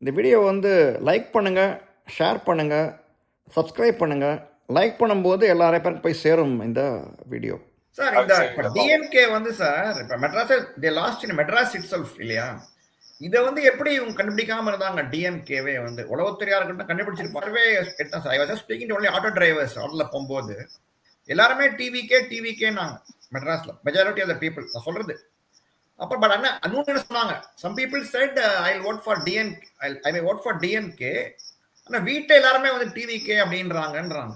இந்த வீடியோ வந்து லைக் பண்ணுங்கள், ஷேர் பண்ணுங்கள், சப்ஸ்கிரைப் பண்ணுங்கள். லைக் பண்ணும்போது எல்லாரும் பேருக்கு போய் சேரும் இந்த வீடியோ. சார் இந்த டிஎம்கே வந்து சார் இப்போ Madras they lost in Madras itself இல்லையா? இதை வந்து எப்படி இவங்க கண்டுபிடிக்காம இருந்தாங்க? டிஎம்கேவே வந்து உளவுத்துறையா இருக்கட்டும் கண்டுபிடிச்சிருப்பாருவே. I was speaking to only auto drivers. ஆட்டோல போகும்போது எல்லாருமே டிவிகே நாங்க மெட்ராஸ்ல மெஜாரிட்டி ஆஃப் த பீப்புள் நான் சொல்றது. அப்ப பட் அண்ணா இன்னொன்னு சொன்னாங்க. Some people said I will vote for DMK, I may vote for DMK. ஆனா வீட்டை எல்லாருமே வந்து டிவிகே அப்படின்றாங்கன்றாங்க.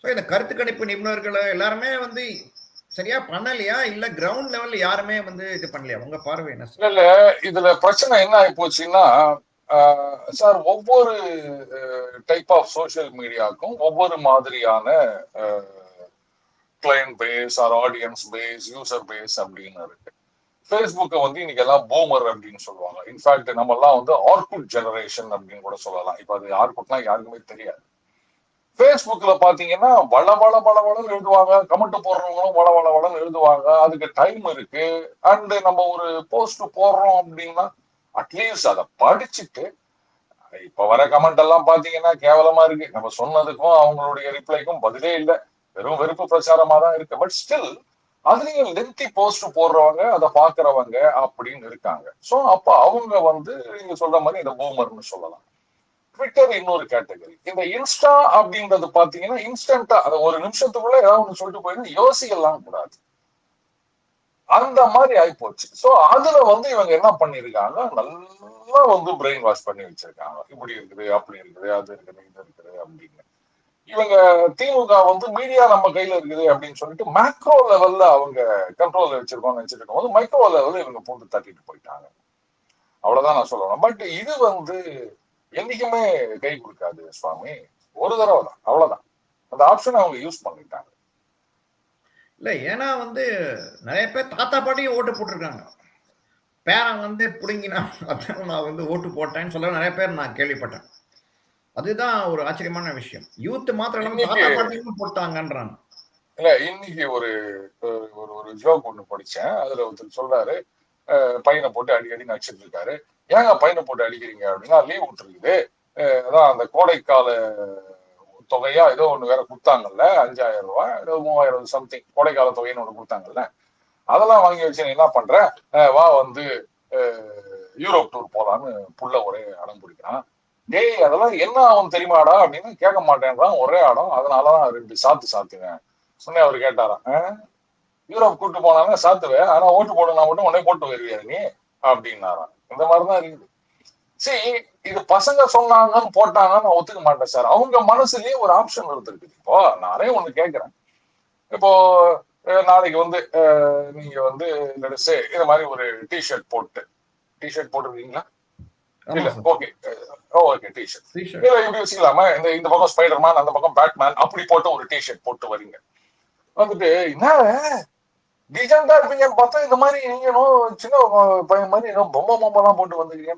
ஸோ இந்த கருத்து கணிப்பு நிபுணர்கள் எல்லாருமே வந்து சரியா பண்ணலையா, இல்ல கிரவுண்ட் லெவல்ல யாருமே வந்து இது பண்ணலையா? உங்க பார்வை என்ன சார்? இல்ல இதுல பிரச்சனை என்ன ஆகி போச்சுன்னா சார், ஒவ்வொரு டைப் ஆஃப் சோசியல் மீடியாவுக்கும் ஒவ்வொரு மாதிரியான client base or audience base, user base அப்படின்னு இருக்கு. ஃபேஸ்புக்கை வந்து இன்னைக்கு எல்லாம் பூமர் அப்படின்னு சொல்லுவாங்க. இன்ஃபேக்ட் நம்ம எல்லாம் வந்து ஆர்குட் ஜெனரேஷன் அப்படின்னு கூட சொல்லலாம். இப்ப அது ஆர்குட்னா யாருக்குமே தெரியாது. ஃபேஸ்புக்ல பாத்தீங்கன்னா வளன்னு எழுதுவாங்க, கமெண்ட் போடுறவங்களும் வளன்னு எழுதுவாங்க. அதுக்கு டைம் இருக்கு. அண்ட் நம்ம ஒரு போஸ்ட் போடுறோம் அப்படின்னா அட்லீஸ்ட் அதை படிச்சுட்டு, இப்ப வர கமெண்ட் எல்லாம் பாத்தீங்கன்னா கேவலமா இருக்கு. நம்ம சொன்னதுக்கும் அவங்களுடைய ரிப்ளைக்கும் பதிலே இல்லை, வெறும் வெறுப்பு பிரச்சாரமா தான் இருக்கு. பட் ஸ்டில் அதுலயும் லென்த்தி போஸ்ட் போடுறவங்க, அதை பாக்குறவங்க அப்படின்னு இருக்காங்க. சோ அப்ப அவங்க வந்து நீங்க சொல்ற மாதிரி இந்த பூமர்னு சொல்லலாம். ட்விட்டர் இன்னொரு கேட்டகரி. இந்த இன்ஸ்டா அப்படின்றது பாத்தீங்கன்னா இன்ஸ்டன்டா அதை ஒரு நிமிஷத்துக்குள்ள ஏதாவது ஒண்ணு சொல்லிட்டு போயிருந்து யோசிக்கலாம் கூடாது, அந்த மாதிரி ஆயிப்போச்சு. சோ அதுல வந்து இவங்க என்ன பண்ணிருக்காங்க, நல்லா வந்து பிரெயின் வாஷ் பண்ணி வச்சிருக்காங்க. இப்படி இருக்குது, அப்படி இருக்குது, அது இருக்குது, இது இருக்குது அப்படின்னு. இவங்க திமுக வந்து மீடியா நம்ம கையில இருக்குது அப்படின்னு சொல்லிட்டு மேக்ரோ லெவல்ல அவங்க கண்ட்ரோல்ல வச்சிருக்கோம்னு நினைச்சிட்டு இருக்கும்போது மைக்ரோ லெவல்ல இவங்க போட்டு தட்டிட்டு போயிட்டாங்க. அவ்வளவுதான் நான் சொல்லணும். பட் இது வந்து என்னைக்குமே கை கொடுக்காது சுவாமி. ஒரு தடவை தான், அவ்வளவுதான். அந்த ஆப்ஷன் அவங்க யூஸ் பண்ணிட்டாங்க. இல்ல ஏன்னா வந்து நிறைய பேர் தாத்தா பாட்டியும் ஓட்டு போட்டிருக்காங்க. பேரன் வந்து புடுங்கினா நான் வந்து ஓட்டு போட்டேன்னு சொல்ல நிறைய பேர் நான் கேள்விப்பட்டேன். அதுதான் ஒரு ஆச்சரியமான விஷயம். யூத் மாத்திரம் தாத்தா பாட்டியும் போட்டாங்கன்றாங்க. இல்ல இன்னைக்கு ஒரு ஒரு ஜோக் ஒண்ணு படிச்சேன். அதுல ஒருத்தர் சொல்றாரு, பையனை போட்டு அடிக்கடி நடிச்சிட்டு இருக்காரு. ஏங்க பையனை போட்டு அடிக்கிறீங்க அப்படின்னா, லீவ் விட்டுருக்குது, அதான் அந்த கோடைக்கால தொகையா ஏதோ ஒண்ணு வேற கொடுத்தாங்கல்ல, 5000 ரூபாய் ஏதோ 3000 சம்திங் கோடைக்கால தொகைன்னு ஒண்ணு கொடுத்தாங்கல்ல, அதெல்லாம் வாங்கி வச்சு நீ என்ன பண்ற, வா வந்து யூரோப் டூர் போலான்னு புள்ள ஒரே அடம் பிடிக்கிறான். டேய் அதெல்லாம் என்ன ஆகும் தெரியுமாடா அப்படின்னு கேட்க மாட்டேன்றான், ஒரே அடம். அதனாலதான் 2 சாத்துவேன் சொன்னேன். அவர் கேட்டாராம், யூரோப் கூட்டு போனாங்க சாத்துவேன், ஆனா ஓட்டு போடனா மட்டும் உடனே போட்டு வருவியா நீ அப்படின்னாராம். இந்த மாதிரிதான் இருக்குது. சரி, இது பசங்க சொன்னாங்கன்னு போட்டாங்கன்னு நான் ஒத்துக்க மாட்டேன் சார். அவங்க மனசுலயே ஒரு ஆப்ஷன் இருந்திருக்கு. இப்போ நானே ஒண்ணு கேட்கிறேன். இப்போ நாளைக்கு வந்து நீங்க வந்து இந்த மாதிரி ஒரு டிஷர்ட் போட்டுருக்கீங்களா? இல்ல, ஓகே ஓகே, டிஷர்ட் இல்ல இப்படி வச்சுக்கலாமா, இந்த பக்கம் ஸ்பைடர்மேன், அந்த பக்கம் பேட்மேன், அப்படி போட்டு ஒரு டிஷர்ட் போட்டு வரீங்க. வந்துட்டு என்ன டீசெண்டா இருப்பீங்கன்னு பார்த்தா இந்த மாதிரி நீங்களும் சின்ன பையன் மாதிரி பொம்மைலாம் போட்டு வந்துக்கிறீங்க.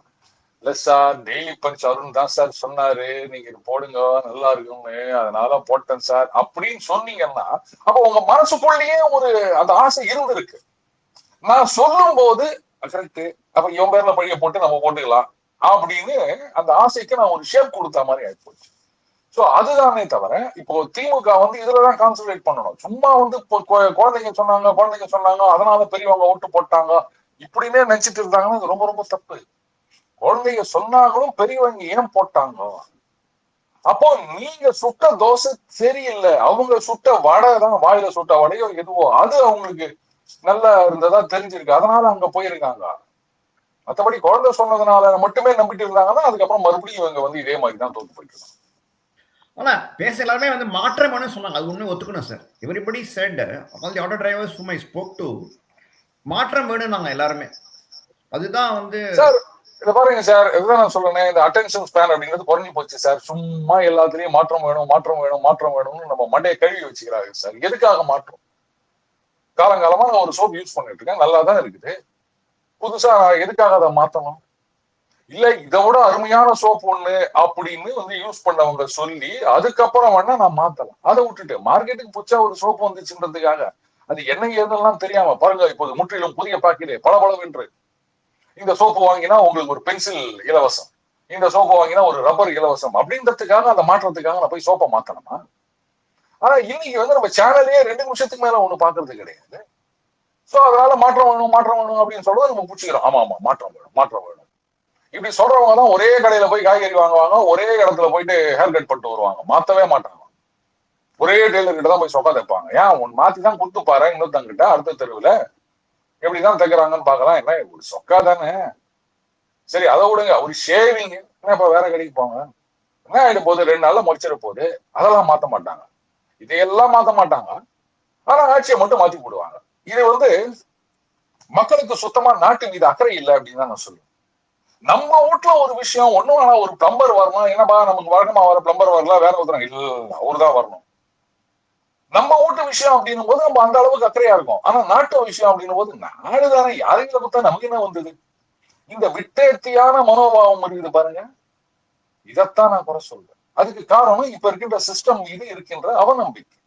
இல்ல சார், டெய்லி பஞ்ச் அருண் தான் சார் சொன்னாரு, நீங்க போடுங்க நல்லா இருக்கும்னு, அதனால போட்டேன் சார் அப்படின்னு சொன்னீங்கன்னா, அப்ப உங்க மனசுக்குள்ளேயே ஒரு அந்த ஆசை இருந்திருக்கு. நான் சொல்லும் போது கரெக்ட், அப்ப இவன் பேர்ல பழிய போட்டு நம்ம போட்டுக்கலாம் அப்படின்னு அந்த ஆசைக்கு நான் ஒரு ஷேப் கொடுத்த மாதிரி ஆயிப்போச்சு. சோ அதுதானே தவிர இப்போ திமுக வந்து இதுலதான் கான்சென்ட்ரேட் பண்ணணும். சும்மா வந்து குழந்தைங்க சொன்னாங்க அதனால பெரியவங்க ஓட்டு போட்டாங்க இப்படின்னே நினைச்சிட்டு இருந்தாங்கன்னா அது ரொம்ப ரொம்ப தப்பு. குழந்தைங்க சொன்னாங்களும் பெரியவங்க ஏன் போட்டாங்க? அப்போ நீங்க சுட்ட தோசை சரியில்லை, அவங்க சுட்ட வடை தான், வாயில சுட்ட வடையோ எதுவோ அது அவங்களுக்கு நல்லா இருந்ததா தெரிஞ்சிருக்கு, அதனால அங்க போயிருக்காங்க. மற்றபடி குழந்தை சொன்னதுனால மட்டுமே நம்பிட்டு இருந்தாங்கன்னா அதுக்கப்புறம் மறுபடியும் இவங்க வந்து இதே மாதிரி தான் தோத்து போயிட்டு இருக்காங்க. ஆனா பேச எல்லாருமே வந்து மாற்றமான சொன்னாங்க. அது ஒண்ணு ஒத்துக்கணும் sir. Everybody set all the auto drivers whom I spoke to, மாற்றம் வேணும் நாங்க எல்லாருமே. அதுதான் வந்து சார் இத பாருங்க சார், இதுதான் நான் சொல்றேன், இந்த அட்டென்ஷன் ஸ்பேன் அப்படிங்கிறது குறைஞ்சு போச்சு சார். சும்மா எல்லாத்துலயும் மாற்றம் வேணும்னு நம்ம மண்டையை கழுவி வச்சுக்கிறாங்க சார். எதுக்காக மாற்றம்? காலங்காலமா நான் ஒரு சோப் யூஸ் பண்ணிட்டு இருக்கேன், நல்லா தான் இருக்குது. புதுசா எதுக்காக அதை மாத்தணும்? இல்ல இதை விட அருமையான சோப் ஒண்ணு அப்படின்னு வந்து யூஸ் பண்ணவங்க சொல்லி அதுக்கப்புறம் வேணா நான் மாத்தலாம். அதை விட்டுட்டு மார்க்கெட்டுக்கு புதுசா ஒரு சோப்பு வந்துச்சுன்றதுக்காக அது என்ன ஏதெல்லாம் தெரியாம பாருங்க, இப்போது முற்றிலும் புதிய பாக்கெட் பளபளவென்று இந்த சோப்பு வாங்கினா உங்களுக்கு ஒரு பென்சில் இலவசம். இந்த சோப்பை வாங்கினா ஒரு ரப்பர் இலவசம் அப்படின்றதுக்காக அந்த மாற்றத்துக்காக நான் போய் சோப்பை மாத்தணுமா? ஆனா இன்னைக்கு வந்து நம்ம சேனலே 2 நிமிஷத்துக்கு மேல ஒண்ணு பாக்குறது கிடையாது. சோ அதனால மாற்றம் வேணும் அப்படின்னு சொல்றது நம்ம பிடிச்சிக்கிறோம். ஆமா மாற்றம் வேணும். இப்படி சொல்றவங்க தான் ஒரே கடையில போய் காய்கறி வாங்குவாங்க, ஒரே இடத்துல போயிட்டு ஹேர் கட் பண்ணிட்டு வருவாங்க, மாத்தவே மாட்டாங்க. ஒரே டெய்லர் கிட்ட தான் போய் சொக்கா தைப்பாங்க. ஏன் ஒன்னு மாத்தி தான் கொடுத்து பாரு இன்னொருத்தங்கிட்ட அடுத்த தெருவுல எப்படிதான் தைக்கிறாங்கன்னு பாக்கலாம். என்ன ஒரு சொக்கா தானே, சரி அதை விடுங்க. ஒரு ஷேவிங் என்ன இப்ப வேற கடைக்கு போங்க, என்ன ஆயிடு போகுது, 2 நாள்ல முடிச்சிட போகுது. அதெல்லாம் மாத்த மாட்டாங்க, இதையெல்லாம் மாத்த மாட்டாங்க. ஆனா ஆட்சியை மட்டும் மாத்தி போடுவாங்க. இது வந்து மக்களுக்கு சுத்தமா நாட்டு மீது அக்கறை இல்லை அப்படின்னு தான் நான் சொல்லுவேன். நம்ம வீட்டுல ஒரு விஷயம் ஒண்ணும் ஆனா ஒரு பிளம்பர் வரணும், என்னப்பா நமக்கு வழக்கமா வர பிளம்பர் வரல, வேற ஒருத்தர் இல்ல அவருதான் வரணும். நம்ம வீட்டு விஷயம் அப்படின்னும் போது நம்ம அந்த அளவுக்கு அக்கறையா இருக்கும். ஆனா நாட்டு விஷயம் அப்படின்னும் போது நாடுதானே, யாரையும் பார்த்தா நமக்கு என்ன வந்தது, இந்த விட்டேர்த்தியான மனோபாவம் இருக்குது பாருங்க. இதைத்தான் நான் குறை சொல்றேன். அதுக்கு காரணம் இப்ப இருக்கின்ற சிஸ்டம் மீது இருக்கின்ற அவநம்பிக்கை.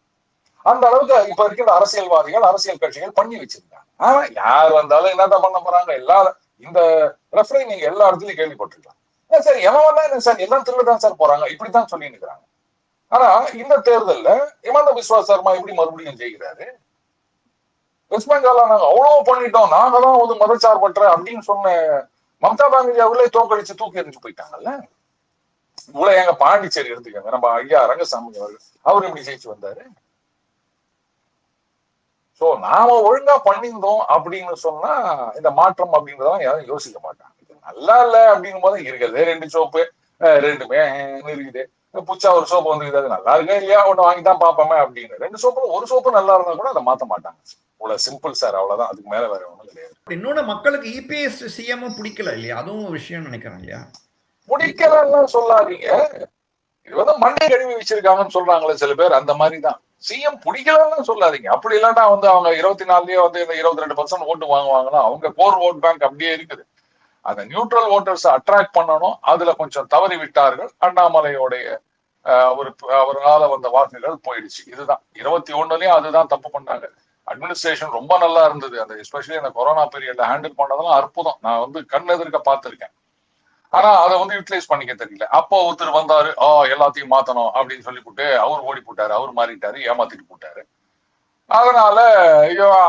அந்த அளவுக்கு இப்ப இருக்கின்ற அரசியல்வாதிகள் அரசியல் கட்சிகள் பண்ணி வச்சிருக்காங்க. ஆனா யார் வந்தாலும் என்னதான் பண்ண போறாங்க, எல்லா இந்த ரெஃபரை நீங்க எல்லா இடத்துலயும் கேள்விப்பட்டிருக்கலாம். சரி எவன் வந்தா என்ன சார், எல்லாம் திருடதான் சார் போறாங்க, இப்படித்தான் சொல்லி இருக்கிறாங்க. ஆனா இந்த தேர்தல்ல ஹிமந்த பிஸ்வா சர்மா எப்படி மறுபடியும் ஜெயிக்கிறாரு? வெஸ்ட் பெங்கால நாங்க அவ்வளவு பண்ணிட்டோம், நாங்க தான் வந்து மதச்சார்பற்ற அப்படின்னு சொன்ன மம்தா பானர்ஜி அவர்களே தோக்கடிச்சு தூக்கி எறிஞ்சு போயிட்டாங்கல்ல. இவ்வளவு எங்க பாண்டிச்சேரி எடுத்துக்கோங்க, நம்ம ஐயா ரங்கசாமி அவர்கள், அவர் எப்படி ஜெயிச்சு வந்தாரு? சோ நாம ஒழுங்கா பண்ணியிருந்தோம் அப்படின்னு சொன்னா இந்த மாற்றம் அப்படின்றதான் யாரும் யோசிக்க மாட்டாங்க. இது நல்லா இல்ல அப்படிங்கும் போது இருக்குது 2 சோப்பு, ரெண்டுமே இருக்குது. புச்சா ஒரு சோப்பு வந்து அது நல்லா இருக்கா இல்லையா, ஒண்ணு வாங்கிதான் பாப்போமே அப்படின்னு. 2 சோப்பு ஒரு சோப்பு நல்லா இருந்தா கூட அதை மாத்த மாட்டாங்க. இவ்வளவு சிம்பிள் சார், அவ்வளவுதான். அதுக்கு மேல வேற ஒண்ணும் கிடையாது. இன்னொன்னு மக்களுக்கு இபிஎஸ் சிஎம் பிடிக்கல இல்லையா, அதுவும் ஒரு விஷயம் நினைக்கிறேன் இல்லையா. பிடிக்கலாம் சொல்லாதீங்க, இது வந்து மண்ணை கழுவி வச்சிருக்காங்கன்னு சொல்றாங்களே சில பேர், அந்த மாதிரிதான். சிஎம் பிடிக்கலன்னு சொல்லாதீங்க. அப்படி இல்லாட்டா வந்து அவங்க 24லயே வந்து இந்த 22% ஓட்டு வாங்குவாங்கன்னா அவங்க கோர் ஓட் பேங்க் அப்படியே இருக்குது. அந்த நியூட்ரல் ஓட்டர்ஸ் அட்ராக்ட் பண்ணணும், அதுல கொஞ்சம் தவறி விட்டார்கள். அண்ணாமலையோடைய அவரால் வந்த வாக்குகள் போயிடுச்சு. இதுதான் 21லயும் அதுதான் தப்பு பண்ணாங்க. அட்மினிஸ்ட்ரேஷன் ரொம்ப நல்லா இருந்தது, அந்த எஸ்பெஷலி அந்த கொரோனா பீரியட்ல ஹேண்டில் பண்ணதெல்லாம் அற்புதம். நான் வந்து கண் எதிர்க்க பார்த்திருக்கேன். ஆனா அதை வந்து யூட்டிலைஸ் பண்ணிக்க தெரியல. அப்போ ஒருத்தர் வந்தாரு, எல்லாத்தையும் மாத்தணும் அப்படின்னு சொல்லி போட்டு அவர் ஓடி போட்டாரு, அவர் மாறிட்டாரு, ஏமாத்திட்டு போட்டாரு. அதனால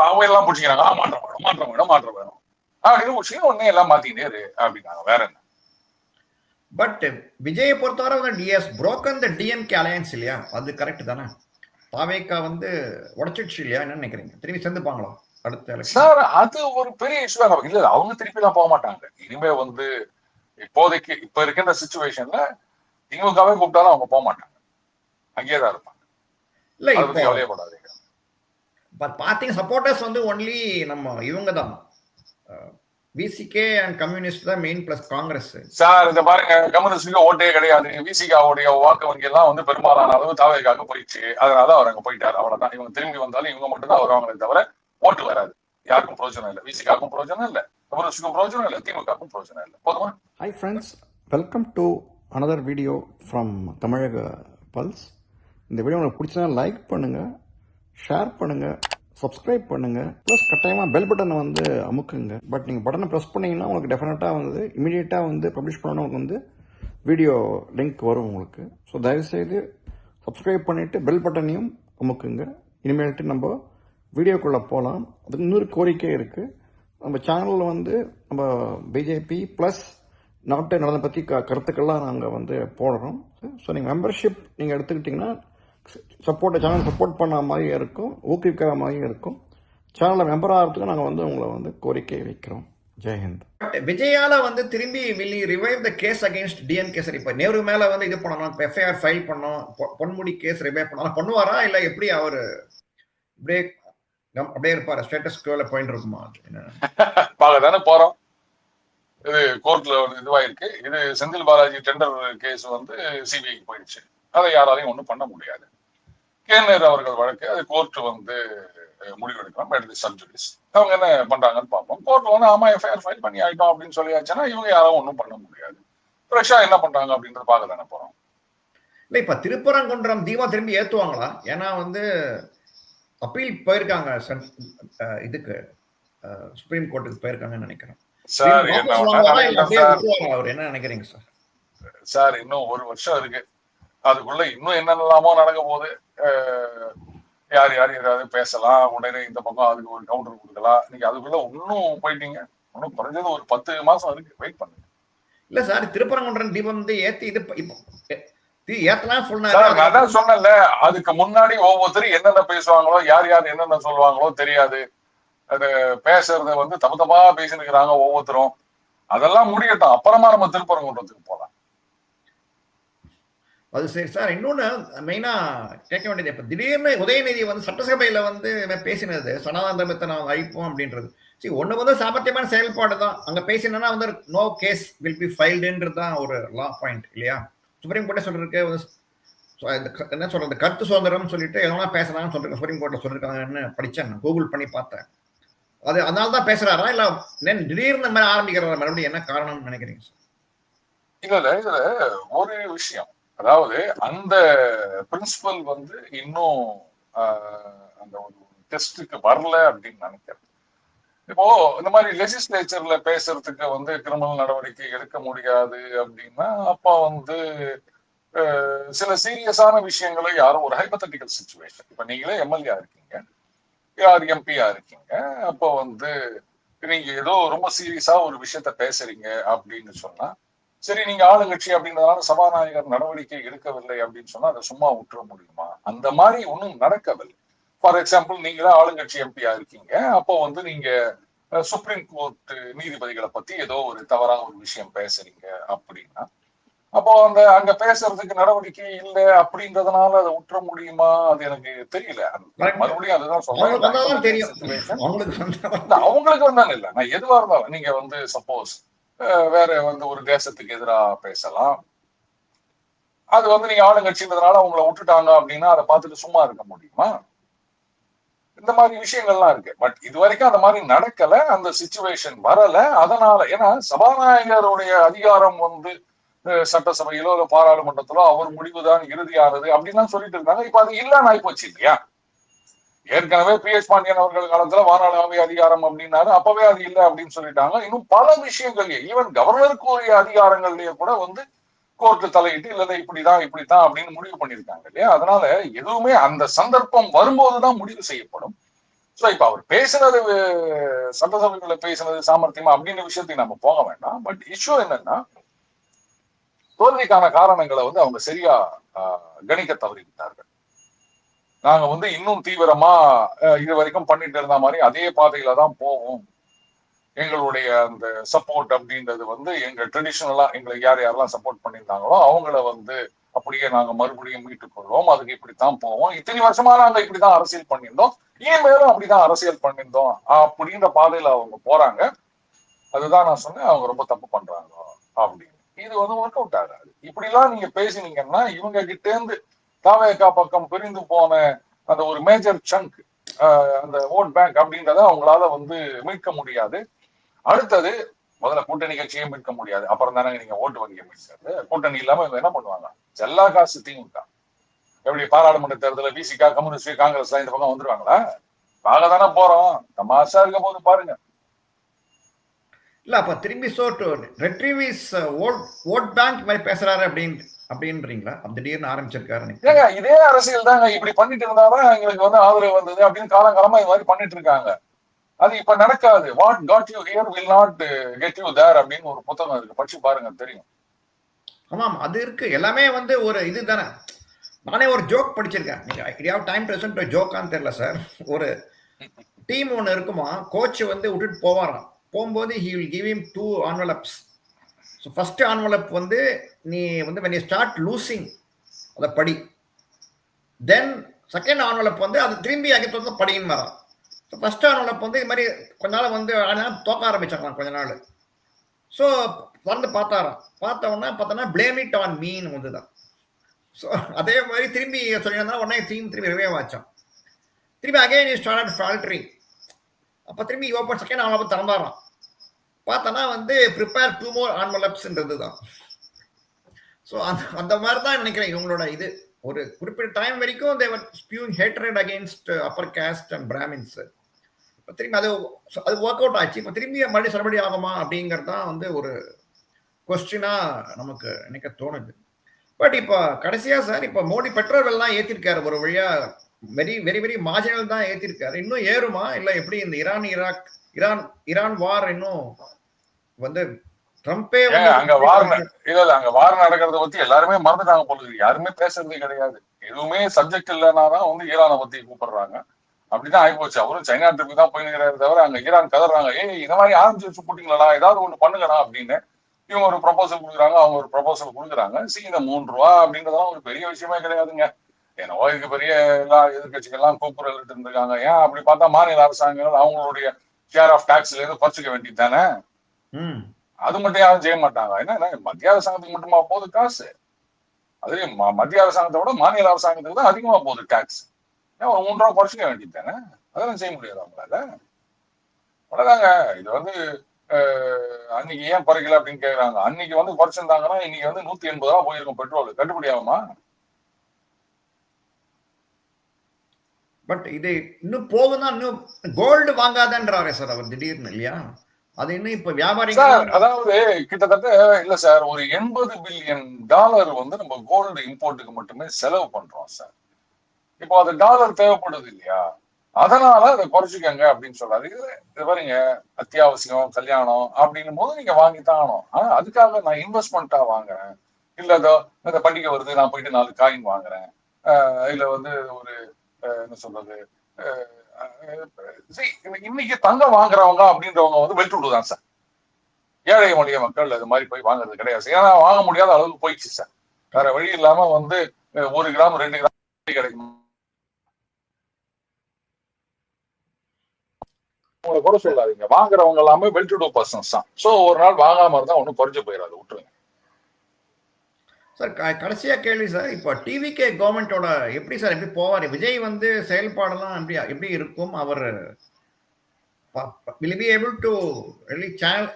அவங்க எல்லாம் பிடிச்சிக்கிறாங்க, மாற்றம் வேணும் அப்படின்னு பிடிச்சிங்க உடனே எல்லாம் மாத்திக்கிட்டே இரு அப்படின்னாங்க. வேற என்ன. பட் விஜயை பொறுத்தவரை வந்து டிஎஸ் புரோக்கன் த டிஎம்கே அலையன்ஸ் இல்லையா, அது கரெக்ட் தானே? தாவேக்கா வந்து உடைச்சிடுச்சு இல்லையா, என்ன நினைக்கிறீங்க? திரும்பி சேர்ந்துப்பாங்களா அடுத்த சார்? அது ஒரு பெரிய இஷ்யூ இல்ல, அவங்க திருப்பி எல்லாம் போக மாட்டாங்க. இனிமே வந்து இப்போதைக்கு இப்ப இருக்கின்ற சிச்சுவேஷன்ல திமுகவே கூப்பிட்டாலும் அவங்க போக மாட்டாங்க, அங்கேயேதான் இருப்பாங்க. இல்ல இப்போ கவலையப்படாதீங்க. பட் பாத்தீங்க சப்போர்ட்டர்ஸ் வந்து ஒன்லி நம்ம இவங்க தான், விசிகே அண்ட் கம்யூனிஸ்ட் தான் மெயின், பிளஸ் காங்கிரஸ். சார் இந்த பாருங்க, கம்யூனிஸ்டுக்கு ஓட்டே கிடையாது. விசிகாவுடைய வாக்கு வங்கி எல்லாம் வந்து பெரும்பாலான அளவு தாவேக்காக போயிடுச்சு. அதனால அவர் அங்க போயிட்டாரு, அவ்வளவுதான். இவங்க திரும்பி வந்தாலும் இவங்க மட்டும் தான் வருவாங்களே தவிர ஓட்டு வராது. யாருக்கும் பிரோஜனம் இல்லை, விசிகாக்கும் பிரோஜனம் இல்லை, கம்யூனிஸ்டுக்கும் பிரோஜனம் இல்லை, திமுகக்கும் பிரோஜனம் இல்லை. போதுமா? Hi friends, welcome to another video from தமிழக பல்ஸ். இந்த வீடியோ உங்களுக்கு பிடிச்சதா லைக் பண்ணுங்க, ஷேர் பண்ணுங்க, சப்ஸ்கிரைப் பண்ணுங்க, ப்ளஸ் கட்டாயமாக பெல் பட்டனை வந்து அமுக்குங்க. பட் நீங்கள் பட்டனை ப்ரெஸ் பண்ணிங்கன்னா உங்களுக்கு டெஃபினட்டாக வந்து இமீடியட்டாக வந்து பப்ளிஷ் பண்ணணும், உங்களுக்கு வந்து வீடியோ லிங்க் வரும் உங்களுக்கு. ஸோ தயவுசெய்து சப்ஸ்கிரைப் பண்ணிவிட்டு பெல் பட்டனையும் அமுக்குங்க. இனிமேல்ட்டு நம்ம வீடியோக்குள்ளே போகலாம். அதுக்கு இன்னொரு கோரிக்கை இருக்குது. நம்ம சேனலில் வந்து நம்ம பிஜேபி ப்ளஸ் நாட்டு நலனை பற்றி கருத்துக்கள்லாம் நாங்கள் வந்து போடுறோம். ஸோ நீங்கள் மெம்பர்ஷிப் நீங்கள் எடுத்துக்கிட்டிங்கன்னா சேனல் சப்போர்ட் பண்ண மாதிரி இருக்கும், ஊக்குவிக்கிற மாதிரியும் இருக்கும். சேனலில் மெம்பர் ஆகிறதுக்கு நாங்கள் வந்து உங்களை வந்து கோரிக்கை வைக்கிறோம். ஜெய்ஹிந்த். பட் விஜயால வந்து திரும்பி will revive the case against DMK. Sir இப்போ நேரு மேலே வந்து இது பண்ணணும், எஃப்ஐஆர் ஃபைல் பண்ணோம், பொன்முடி கேஸ் ரிவைவ் பண்ணலாம், பண்ணுவாரா இல்லை எப்படி அவர் அப்படியே இருப்பாரு, ஸ்டேட்டஸ் கோல பாயிண்ட் இருக்குமா? பார்க்க தானே போறோம். இது கோர்ட்ல இதுவாயிருக்கு. இது செந்தில் பாலாஜி டெண்டர் கேஸ் வந்து சிபிஐக்கு போயிடுச்சு. அதை யாராலையும் ஒன்றும் பண்ண முடியாது. கேனர் அவர்கள் வழக்கு அது கோர்ட் வந்து முடிவெடுக்கலாம், சப்ஜுடிஸ். அவங்க என்ன பண்றாங்கன்னு பார்ப்போம். கோர்ட்ல வந்து ஆமா எஃப்ஐஆர் ஃபைல் பண்ணி ஆயிட்டோம் அப்படின்னு சொல்லியாச்சுன்னா இவங்க யாரும் ஒன்றும் பண்ண முடியாது. ஃப்ரெஷ்ஷா என்ன பண்றாங்க அப்படின்றத பார்க்க தானே போறோம். இல்லை இப்ப திருப்பரங்குன்றம் தீபா திரும்பி ஏத்துவாங்களா? ஏன்னா வந்து அப்பீல் போயிருக்காங்க, இதுக்கு சுப்ரீம் கோர்ட்டுக்கு போயிருக்காங்கன்னு நினைக்கிறேன். சார் அவர் என்ன நினைக்கிறீங்க சார்? சார் இன்னும் 1 வருஷம் இருக்கு, அதுக்குள்ள இன்னும் என்னென்னலாமோ நடக்க போகுது. யார் யார் ஏதாவது பேசலாம், உடனே இந்த பக்கம் அதுக்கு ஒரு கவுண்டர் கொடுக்கலாம். நீங்க அதுக்குள்ள இன்னும் போயிட்டீங்க. இன்னும் குறைஞ்சது ஒரு 10 மாசம் இருக்கு, வெயிட் பண்ணுங்க. இல்ல சார், திருப்பரங்குன்றம் தீபம் வந்து ஏத்தி இது ஏத்தலாம் சொன்னாரு. நான் தான் சொன்னேன்ல, அதுக்கு முன்னாடி ஒவ்வொருத்தரும் என்னென்ன பேசுவாங்களோ, யார் யார் என்னென்ன சொல்லுவாங்களோ தெரியாது. அது பேசுறத வந்து தப்பு பேசினுக்கிறாங்க ஒவ்வொருத்தரும். அதெல்லாம் முடியட்டும், அப்புறமா நம்ம திருப்பரங்குன்றத்துக்கு போலாம். அது சரி சார். இன்னொன்னு மெயினா கேட்க வேண்டியது, இப்ப திடீர்னு உதயநிதி வந்து சட்டசபையில வந்து பேசினது சனாதன தர்மத்தை நான் அழிப்போம் அப்படின்றது. சரி, ஒண்ணு வந்து சாமர்த்தியமான செயல்பாடு தான். அங்க பேசினா வந்து நோ கேஸ் வில் பி ஃபைல்டுன்றது தான் ஒரு லா பாயிண்ட் இல்லையா? சுப்ரீம் கோர்ட்டே சொல்லிருக்கு, என்ன சொல்றது, கருத்து சுதந்திரம் சொல்லிட்டு எதனா பேசலாம்னு சொல்லிருக்க சுப்ரீம் கோர்ட்ல சொல்லிருக்காங்கன்னு படிச்சேன், கூகுள் பண்ணி பார்த்தேன். அது அதனால தான் பேசுறாரா, இல்ல திடீர்னு மாதிரி ஆரம்பிக்கிறதா? மறுபடியும் என்ன காரணம்னு நினைக்கிறீங்க சார்? இல்ல இதுல ஒரு விஷயம், அதாவது அந்த பிரின்சிபல் வந்து இன்னும் அந்த ஒரு டெஸ்டுக்கு வரல அப்படின்னு நினைக்கிறேன். இப்போ இந்த மாதிரி லெஜிஸ்லேச்சர்ல பேசுறதுக்கு வந்து கிரிமினல் நடவடிக்கை எடுக்க முடியாது அப்படின்னா, அப்ப வந்து சில சீரியஸான விஷயங்களை யாரும் ஒரு ஹைபோதட்டிக்கல் சிச்சுவேஷன், இப்ப நீங்களே எம்எல்ஏ இருக்கீங்க, யார் எம்பியா இருக்கீங்க, அப்போ வந்து நீங்க ஏதோ ரொம்ப சீரியஸா ஒரு விஷயத்த பேசுறீங்க அப்படின்னு சொன்னா, சரி நீங்க ஆளுங்கட்சி அப்படின்றதுனால சபாநாயகர் நடவடிக்கை எடுக்கவில்லை அப்படின்னு சொன்னா அதை சும்மா விட்டுற முடியுமா? அந்த மாதிரி ஒன்றும் நடக்கவில்லை. ஃபார் எக்ஸாம்பிள், நீங்களே ஆளுங்கட்சி எம்பியா இருக்கீங்க, அப்போ வந்து நீங்க சுப்ரீம் கோர்ட் நீதிபதிகளை பத்தி ஏதோ ஒரு தவறா ஒரு விஷயம் பேசுறீங்க அப்படின்னா, அப்போ அந்த அங்க பேசுறதுக்கு நடவடிக்கை இல்லை அப்படின்றதுனால அதை விட்டுற முடியுமா? அது எனக்கு தெரியல. மறுபடியும் அதுதான் சொல்றேன், அவங்களுக்கு வந்தாலும் இல்ல, நான் எதுவா இருந்தாலும் நீங்க வந்து சப்போஸ் வேற வந்து ஒரு தேசத்துக்கு எதிராக பேசலாம், அது வந்து நீங்க ஆளுங்கட்சின்றதுனால அவங்கள விட்டுட்டாங்க அப்படின்னா அதை பார்த்துட்டு சும்மா இருக்க முடியுமா? இந்த மாதிரி விஷயங்கள்லாம் இருக்கு. பட் இது வரைக்கும் அந்த மாதிரி நடக்கல, அந்த சிச்சுவேஷன் வரல. அதனால ஏன்னா சபாநாயகருடைய அதிகாரம் வந்து சட்டசபையிலோ இல்ல பாராளுமன்றத்திலோ அவர் முடிவுதான் இறுதியானது அப்படின்லாம் சொல்லிட்டு இருந்தாங்க. இப்ப அது இல்லன்னு ஆயிப்போச்சு இல்லையா? ஏற்கனவே பி.எச். பாண்டியன் அவர்கள் காலத்துல வானாளவை அதிகாரம் அப்படின்னாரு, அப்பவே அது இல்லை அப்படின்னு சொல்லிட்டாங்க. இன்னும் பல விஷயங்கள், ஈவன் கவர்னருக்கு உரிய அதிகாரங்கள்லயே கூட வந்து கோர்ட்டு தலையிட்டு இல்ல இப்படித்தான் அப்படின்னு முடிவு பண்ணிருக்காங்க இல்லையா? அதனால எதுவுமே அந்த சந்தர்ப்பம் வரும்போதுதான் முடிவு செய்யப்படும். சோ இப்ப அவர் பேசினது, சட்டசபைக்குள்ள பேசினது சாமர்த்தியமா அப்படின்ற விஷயத்துக்கு நம்ம போக வேண்டாம். பட் இஷ்யூ என்னன்னா, தோல்விக்கான காரணங்களை வந்து அவங்க சரியா கணிக்க தவறிவிட்டார்கள். நாங்க வந்து இன்னும் தீவிரமா இது வரைக்கும் பண்ணிட்டு இருந்த மாதிரி அதே பாதையில தான் போவோம், எங்களுடைய அந்த சப்போர்ட் அப்படின்றது வந்து எங்க ட்ரெடிஷனலா எங்களுக்கு யாரெல்லாம் சப்போர்ட் பண்ணியிருந்தாங்களோ அவங்கள வந்து அப்படியே நாங்க மறுபடியும் மீட்டுக் கொள்வோம், அதுக்கு இப்படித்தான் போவோம், இத்தனை வருஷமா நாங்க இப்படிதான் அரசியல் பண்ணியிருந்தோம், இனிமேலும் அப்படிதான் அரசியல் பண்ணியிருந்தோம் அப்படின்ற பாதையில அவங்க போறாங்க. அதுதான் நான் சொன்னேன், அவங்க ரொம்ப தப்பு பண்றாங்க அப்படின்னு. இது வந்து ஒர்க் அவுட் ஆகாது. இப்படி எல்லாம் நீங்க பேசினீங்கன்னா இவங்க கிட்ட இருந்து தாவேகா பக்கம் பிரிந்து போன அந்த ஒரு மேஜர் சங்க், அந்த ஓட் பேங்க் அப்படின்றத அவங்களால வந்து மீட்க முடியாது. அடுத்தது, முதல்ல கூட்டணி கட்சியை மீட்க முடியாது, அப்புறம் தானே நீங்க ஓட்டு வங்கியை மீட்கிறது. கூட்டணி இல்லாம இவங்க என்ன பண்ணுவாங்க? செல்லா காசு திமுக. எப்படி பாராளுமன்ற தேர்தலில் விசிகா, கம்யூனிஸ்ட், காங்கிரஸ் இந்த பக்கம் வந்துருவாங்களா? பார்க்க தானே போறோம், தமாஷா இருக்க போது பாருங்க. இல்ல அப்ப திரும்பி ரெட்ரீவிஸ் ஓட் பேங்க் மாதிரி பேசுறாரு அப்படின்றீங்களா? திடீர்னு ஆரம்பிச்சிருக்காரு. இதே அரசியல் தாங்க, இப்படி பண்ணிட்டு இருந்தாதான் எங்களுக்கு வந்து ஆதரவு வந்தது அப்படின்னு காலங்காலமா இது மாதிரி பண்ணிட்டு இருக்காங்க. அது இப்ப நடக்காது. What got you here will not get you there அப்படின்னு ஒரு புத்தகம் இருக்கு, படிச்சு பாருங்க தெரியும். ஆமாம், அது இருக்கு. எல்லாமே வந்து ஒரு இது தானே. நானே ஒரு ஜோக் படிச்சிருக்கேன், நீங்க டைம் டு ஜோக்கான்னு தெரியல சார். ஒரு டீம் ஒன்று இருக்குமா, கோச் வந்து விட்டுட்டு போவாராம். போகும்போது he will give him 2 envelopes. So first envelope வந்து நீ வந்து when you start losing அதை படி, தென் செகண்ட் envelope வந்து அது திரும்பி அகைத்து வந்து படின்னு வரான். ஸோ ஃபர்ஸ்ட் envelope வந்து இது மாதிரி கொஞ்ச நாள் வந்து தோக்க ஆரம்பிச்சாங்களாம் கொஞ்ச நாள். ஸோ வந்து பார்த்தோன்னா பார்த்தோன்னா blame it on meன்னு வந்து தான். ஸோ அதே மாதிரி திரும்பி சொல்லியிருந்தா உடனே திரும்பி ரிவைவ் ஆச்சான். திரும்பி அகைன் யூ ஸ்டார்ட் ஃபால்டரிங். அப்போ திரும்பி ஓப்பன் செகண்ட் envelope திறந்தாராம். பார்த்தோன்னா வந்து ப்ரிப்பேர் 2 more envelopesன்றது தான். ஸோ அந்த மாதிரி தான் நினைக்கிறேன் இவங்களோட இது. ஒரு குறிப்பிட்ட டைம் வரைக்கும் they were spewing hatred against upper caste and Brahmins. இப்போ திரும்பி அது ஒர்க் அவுட் ஆச்சு. இப்போ திரும்பி மறுபடியும் ஆகுமா அப்படிங்கிறது தான் வந்து ஒரு கொஸ்டினா நமக்கு நினைக்க தோணுது. பட் இப்போ கடைசியா சார், இப்போ மோடி பெட்ரோல் விலைலாம் ஏத்திருக்காரு ஒரு வழியா. வெரி வெரி வெரி மார்ஜினல் தான் ஏத்திருக்காரு. இன்னும் ஏறுமா? இல்ல எப்படி இந்த ஈரான் வார் இன்னும் வந்து ட்ரம்பே வந்து அங்க வார் நடக்கிறத பத்தி எல்லாருமே மறந்துட்டாங்க போல இருக்கு. யாருமே பேசுறதே கிடையாது. எதுவுமே சப்ஜெக்ட் இல்லைனாதான் வந்து ஈரானை பத்தி கூப்பிடுறாங்க. அப்படிதான் ஆயிப்போச்சு. அவரும் சைனா ட்ரிப் தான் போயிருக்கிறாரு தவிர அங்க ஈரான் கதறாங்க, ஏய் இந்த மாதிரி ஆரம்பிச்சு வச்சு போட்டீங்களா, ஏதாவது ஒண்ணு பண்ணுங்கடா அப்படின்னு. இவங்க ஒரு ப்ரொபோசல் கொடுக்குறாங்க, அவங்க ஒரு ப்ரொபோசல் கொடுக்குறாங்க. இந்த ₹3 அப்படின்றதெல்லாம் ஒரு பெரிய விஷயமே கிடையாதுங்க. என்னவோ இதுக்கு பெரிய எல்லா எதிர்கட்சிகள்லாம் கூப்புரல் இருந்திருக்காங்க. ஏன் அப்படி பார்த்தா மாநில அரசாங்கங்கள் அவங்களுடைய ஷேர் ஆஃப் டாக்ஸ்ல இருந்து குறைச்சிக்க வேண்டியது தானே. அது மட்டும் யாரும் செய்ய மாட்டாங்க. ஏன்னா மத்திய அரசாங்கத்துக்கு மட்டுமா போகுது காசு? அது மத்திய அரசாங்கத்தை விட மாநில அரசாங்கத்துக்கு தான் அதிகமா போகுது டாக்ஸ். ஏன் ஒரு ₹3 குறைச்சிக்க வேண்டியது தானே. அதெல்லாம் செய்ய முடியாது அவங்களால. அவ்வளவுதாங்க. இது வந்து அன்னைக்கு ஏன் குறைக்கல அப்படின்னு கேக்குறாங்க. அன்னைக்கு வந்து குறைச்சிருந்தாங்கன்னா இன்னைக்கு வந்து ₹180 போயிருக்கும் பெட்ரோல். கட்டுப்படி ஆகுமா? பட் இது இன்னும் போகுதான். இன்னும் கோல்டு வாங்காதன்றாரே சார் அவர் திடீர்னு, இல்லையா? அது இன்னும் இப்ப வியாபாரிகள் சார், அதாவது கிட்டத்தட்ட இல்ல சார், ஒரு $80 பில்லியன் வந்து நம்ம கோல்டு இம்போர்ட்டுக்கு மட்டுமே செலவு பண்றோம் சார். இப்போ அது டாலர் தேவைப்படுது இல்லையா, அதனால அதை குறைச்சிக்கங்க அப்படின்னு சொல்றாரு. இது பாருங்க, அத்தியாவசியம் கல்யாணம் அப்படின்னும் போது நீங்க வாங்கித்தான் ஆகணும். ஆனா அதுக்காக நான் இன்வெஸ்ட்மெண்டா வாங்குறேன், இல்ல இந்த பண்டிகை வருது நான் போயிட்டு 4 காயின் வாங்குறேன், இல்ல வந்து ஒரு என்ன சொல்றது, இன்னைக்கு தங்கம் வாங்குறவங்க அப்படின்றவங்க வந்து வெல்டுதான் சார். ஏழை எளிய மக்கள் அது மாதிரி போய் வாங்குறது கிடையாது. ஏன்னா வாங்க முடியாத அளவுக்கு போயிடுச்சு சார். வேற வழி இல்லாம வந்து 1 கிராம் 2 கிராம் கிடைக்கும். உங்களை குறை சொல்லாதீங்க, வாங்குறவங்க எல்லாமே வெல் டு டூ பர்சன்ஸ் தான். சோ ஒரு நாள் வாங்காம இருந்தா ஒன்னும் குறைஞ்சு போயிடாது, விட்டுருங்க சார். கடைசியா கேள்வி சார், இப்போ டிவிகே கவர்மெண்டோட எப்படி சார் எப்படி போவார் விஜய் வந்து செயல்பாடெல்லாம் எப்படி இருக்கும்? அவர் will be able to really channel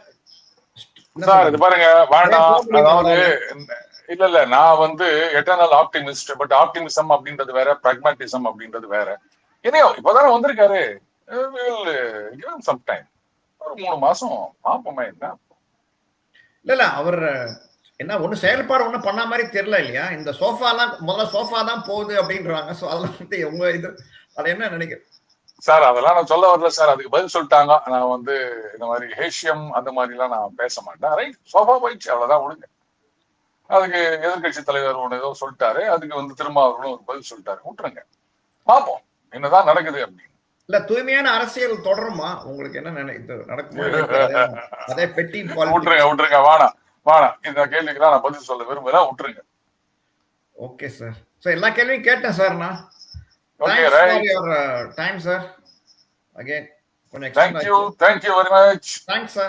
sir? இது பாருங்க, வேண்டாம். அதாவது இல்ல நான் வந்து எட்டர்னல் ஆப்டிமிஸ்ட். பட் ஆப்டிமிசம் அப்படின்றது வேற, பிராக்மேட்டிசம் அப்படின்றது வேற. என்னையோ இப்பதானே வந்திருக்காரு. ஒரு 3 மாசம் பாப்போமே என்ன. இல்ல அவர் என்ன ஒண்ணு செயல்பாடு ஒண்ணு பண்ண மாதிரி தெரியல இல்லையா? இந்த சோஃபாலாம் முதல்ல சோஃபா தான் போகுது அப்படின்றாங்க. சோ அதெல்லாம் வந்து உங்க இது அது என்ன நினைக்கிறேன் சார்? அதெல்லாம் நான் சொல்ல வரல சார், அதுக்கு பதில் சொல்லிட்டாங்க. நான் வந்து இந்த மாதிரி ஹேஷியம் அந்த மாதிரி எல்லாம் நான் பேச மாட்டேன். ரைட், சோஃபா போயிடுச்சு, அவ்வளவுதான், விடுங்க. அதுக்கு எதிர்கட்சி தலைவர் ஒண்ணு ஏதோ சொல்லிட்டாரு, அதுக்கு வந்து திருமாவர்களும் ஒரு பதில் சொல்லிட்டாரு, விட்டுருங்க, பாப்போம் என்னதான் நடக்குது அப்படின்னு. இல்ல தூய்மையான அரசியல் தொடருமா? உங்களுக்கு என்ன நடக்கும்? அதே பெட்டி விட்டுருங்க, வாணா இந்த கேள்விக்கு நான் பதில் சொல்ல விரும்பல, விட்டுருங்க. Okay sir. சோ எல்லா கேள்வியும் கேட்டேன் சார் நான். Okay, Thanks right. for your time, sir. Again, thank you very much. Thanks, sir.